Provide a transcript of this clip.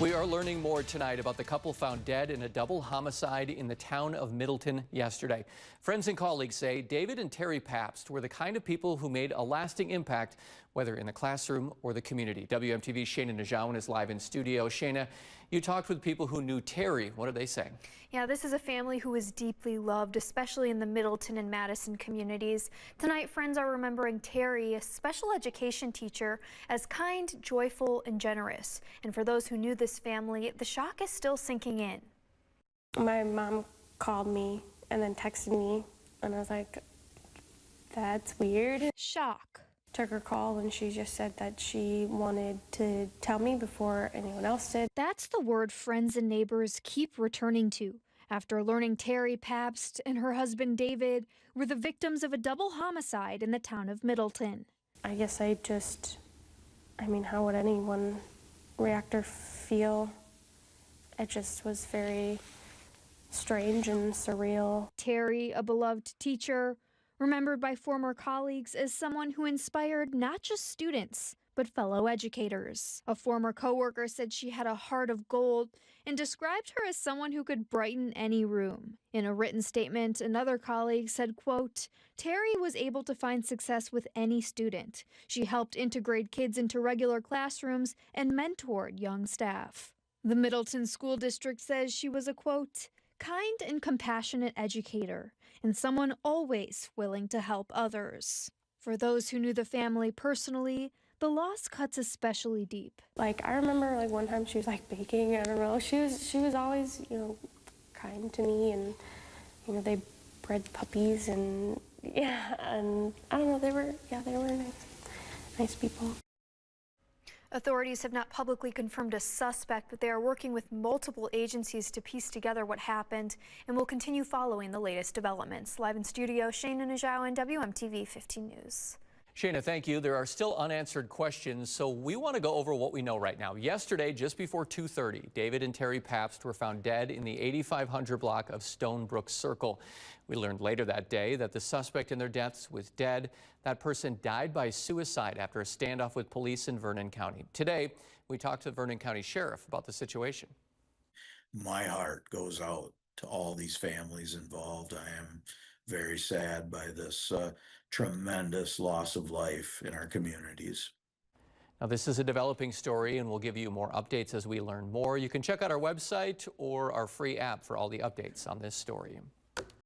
We are learning more tonight about the couple found dead in a double homicide in the town of Middleton yesterday. Friends and colleagues say David and Teri Pabst were the kind of people who made a lasting impact, whether in the classroom or the community. WMTV's Shayna Najawan is live in studio. Shayna, you talked with people who knew Teri. What are they saying? Yeah, this is a family who was deeply loved, especially in the Middleton and Madison communities. Tonight, friends are remembering Teri, a special education teacher, as kind, joyful, and generous. And for those who knew this family, the shock is still sinking in. My mom called me and then texted me, and I was like, that's weird. Shock. Took her call and she just said that she wanted to tell me before anyone else did. That's the word friends and neighbors keep returning to after learning Teri Pabst and her husband David were the victims of a double homicide in the town of Middleton. I guess how would anyone react or feel? It just was very strange and surreal. Teri, a beloved teacher, remembered by former colleagues as someone who inspired not just students, but fellow educators. A former coworker said she had a heart of gold and described her as someone who could brighten any room. In a written statement, another colleague said, quote, Teri was able to find success with any student. She helped integrate kids into regular classrooms and mentored young staff. The Middleton School District says she was a, quote, kind and compassionate educator, and someone always willing to help others. For those who knew the family personally, the loss cuts especially deep. I remember one time she was baking, I don't know, she was always, kind to me, and they bred puppies, and yeah, and I don't know, they were nice people. Authorities have not publicly confirmed a suspect, but they are working with multiple agencies to piece together what happened and will continue following the latest developments. Live in studio, Shayna Najawan, WMTV 15 News. Shayna, thank you. There are still unanswered questions, so we want to go over what we know right now. Yesterday, just before 2:30, David and Teri Pabst were found dead in the 8500 block of Stonebrook Circle. We learned later that day that the suspect in their deaths was dead. That person died by suicide after a standoff with police in Vernon County. Today, we talked to the Vernon County Sheriff about the situation. My heart goes out to all these families involved. I am very sad by this tremendous loss of life in our communities. Now, this is a developing story, and we'll give you more updates as we learn more. You can check out our website or our free app for all the updates on this story.